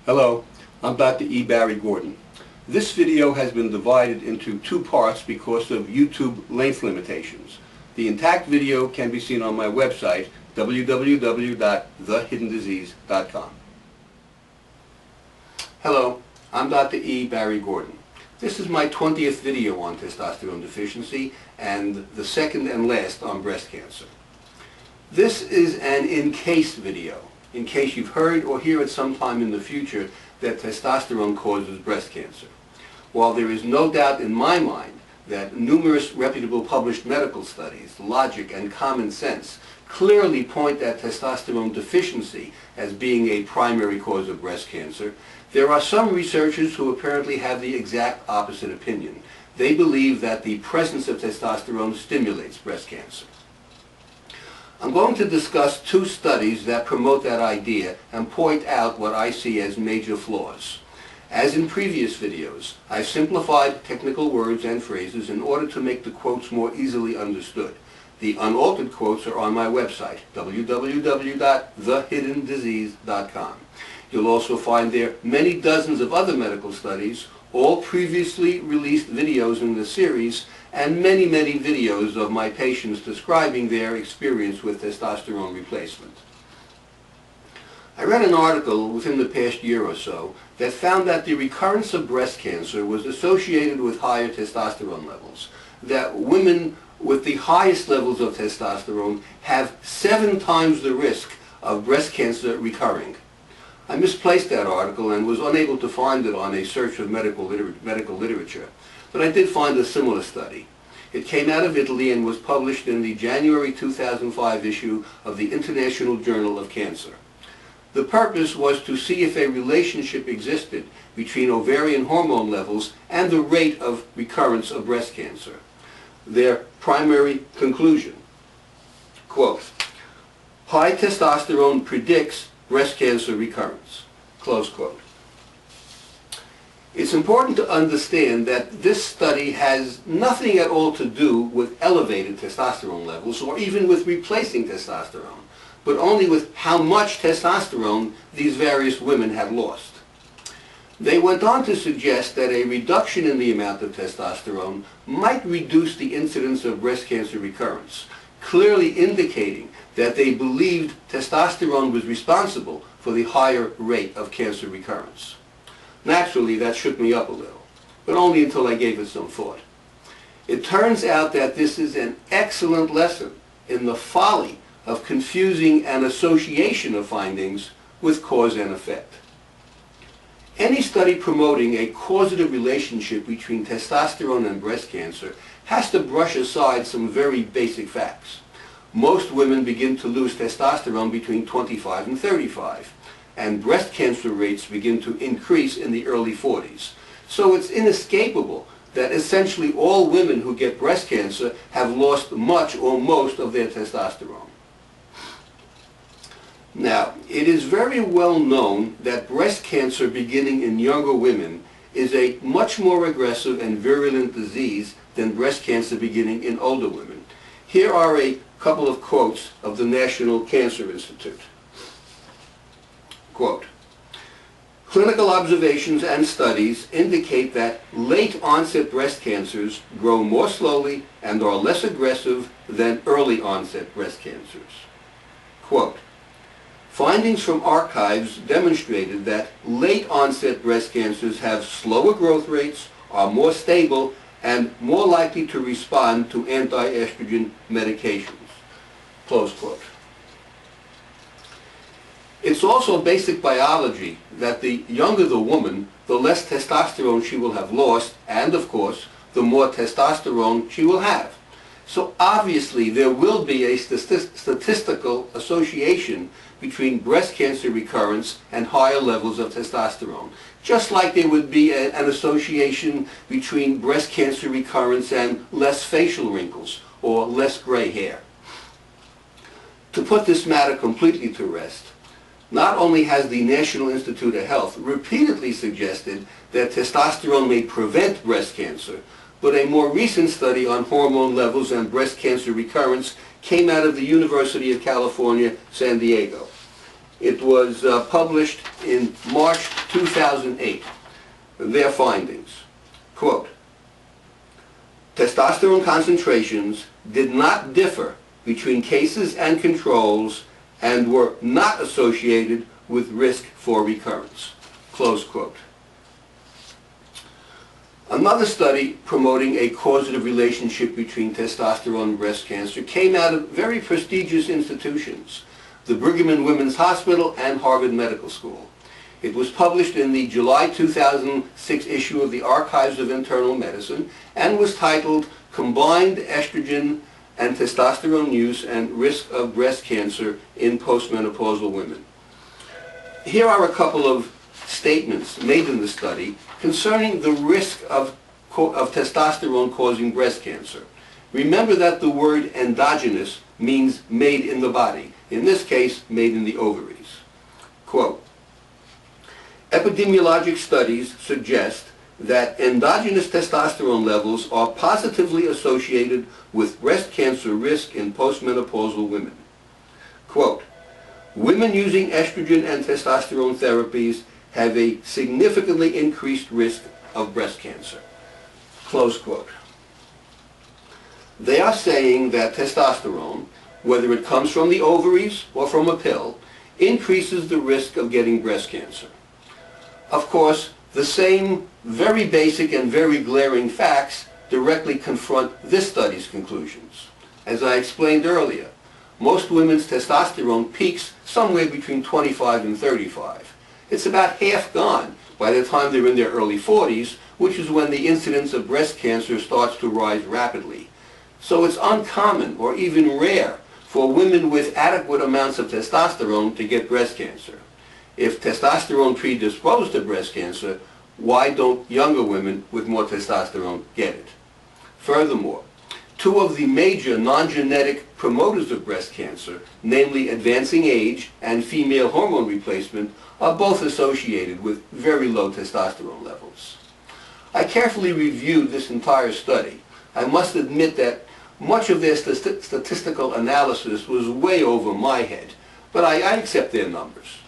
Hello, I'm Dr. E. Barry Gordon. This video has been divided into two parts because of YouTube length limitations. The intact video can be seen on my website, www.thehiddendisease.com. Hello, I'm Dr. E. Barry Gordon. This is my 20th video on testosterone deficiency and the second and last on breast cancer. This is an in-case video, in case you've heard or hear at some time in the future that testosterone causes breast cancer. While there is no doubt in my mind that numerous reputable published medical studies, logic and common sense clearly point at testosterone deficiency as being a primary cause of breast cancer, there are some researchers who apparently have the exact opposite opinion. They believe that the presence of testosterone stimulates breast cancer. I'm going to discuss two studies that promote that idea and point out what I see as major flaws. As in previous videos, I've simplified technical words and phrases in order to make the quotes more easily understood. The unaltered quotes are on my website, www.thehiddendisease.com. You'll also find there many dozens of other medical studies, all previously released videos in the series, and many videos of my patients describing their experience with testosterone replacement. I read an article within the past year or so that found that the recurrence of breast cancer was associated with higher testosterone levels, that women with the highest levels of testosterone have 7 times the risk of breast cancer recurring. I misplaced that article and was unable to find it on a search of medical literature, but I did find a similar study. It came out of Italy and was published in the January 2005 issue of the International Journal of Cancer. The purpose was to see if a relationship existed between ovarian hormone levels and the rate of recurrence of breast cancer. Their primary conclusion, quote, "High testosterone predicts breast cancer recurrence," close quote. It's important to understand that this study has nothing at all to do with elevated testosterone levels or even with replacing testosterone, but only with how much testosterone these various women had lost. They went on to suggest that a reduction in the amount of testosterone might reduce the incidence of breast cancer recurrence, clearly indicating that they believed testosterone was responsible for the higher rate of cancer recurrence. Naturally, that shook me up a little, but only until I gave it some thought. It turns out that this is an excellent lesson in the folly of confusing an association of findings with cause and effect. Any study promoting a causative relationship between testosterone and breast cancer has to brush aside some very basic facts. Most women begin to lose testosterone between 25 and 35, and breast cancer rates begin to increase in the early 40s. So it's inescapable that essentially all women who get breast cancer have lost much or most of their testosterone. Now, it is very well known that breast cancer beginning in younger women is a much more aggressive and virulent disease than breast cancer beginning in older women. Here are a couple of quotes of the National Cancer Institute. Quote, "Clinical observations and studies indicate that late-onset breast cancers grow more slowly and are less aggressive than early-onset breast cancers." Quote, "Findings from archives demonstrated that late-onset breast cancers have slower growth rates, are more stable, and more likely to respond to anti-estrogen medications." Close quote. It's also basic biology that the younger the woman, the less testosterone she will have lost, and of course, the more testosterone she will have. So obviously there will be a statistical association between breast cancer recurrence and higher levels of testosterone, just like there would be an association between breast cancer recurrence and less facial wrinkles or less gray hair. To put this matter completely to rest, not only has the National Institute of Health repeatedly suggested that testosterone may prevent breast cancer, but a more recent study on hormone levels and breast cancer recurrence came out of the University of California, San Diego. It was published in March 2008, their findings. Quote, testosterone concentrations did not differ between cases and controls and were not associated with risk for recurrence. Close quote. Another study promoting a causative relationship between testosterone and breast cancer came out of very prestigious institutions, the Brigham and Women's Hospital and Harvard Medical School. It was published in the July 2006 issue of the Archives of Internal Medicine and was titled Combined Estrogen and Testosterone Use and Risk of Breast Cancer in Postmenopausal Women. Here are a couple of statements made in the study concerning the risk of testosterone causing breast cancer. Remember that the word endogenous means made in the body, in this case made in the ovaries. Quote, epidemiologic studies suggest that endogenous testosterone levels are positively associated with breast cancer risk in postmenopausal women. Quote, women using estrogen and testosterone therapies have a significantly increased risk of breast cancer. Close quote. They are saying that testosterone, whether it comes from the ovaries or from a pill, increases the risk of getting breast cancer. Of course, the same very basic and very glaring facts directly confront this study's conclusions. As I explained earlier, most women's testosterone peaks somewhere between 25 and 35. It's about half gone by the time they're in their early 40s, which is when the incidence of breast cancer starts to rise rapidly. So it's uncommon or even rare for women with adequate amounts of testosterone to get breast cancer. If testosterone predisposed to breast cancer, why don't younger women with more testosterone get it? Furthermore, two of the major non-genetic promoters of breast cancer, namely advancing age and female hormone replacement, are both associated with very low testosterone levels. I carefully reviewed this entire study. I must admit that much of their statistical analysis was way over my head, but I accept their numbers.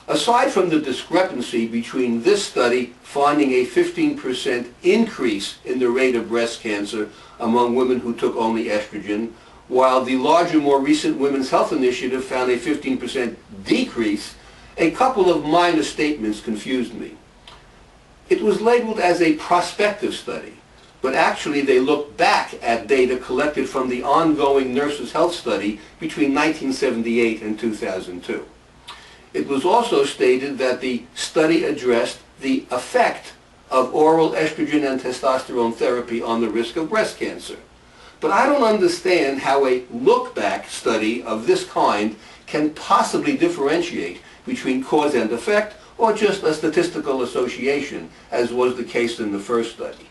Aside from the discrepancy between this study finding a 15% increase in the rate of breast cancer among women who took only estrogen, while the larger, more recent Women's Health Initiative found a 15% decrease, a couple of minor statements confused me. It was labeled as a prospective study, but actually they looked back at data collected from the ongoing Nurses' Health Study between 1978 and 2002. It was also stated that the study addressed the effect of oral estrogen and testosterone therapy on the risk of breast cancer. But I don't understand how a look-back study of this kind can possibly differentiate between cause and effect, or just a statistical association, as was the case in the first study.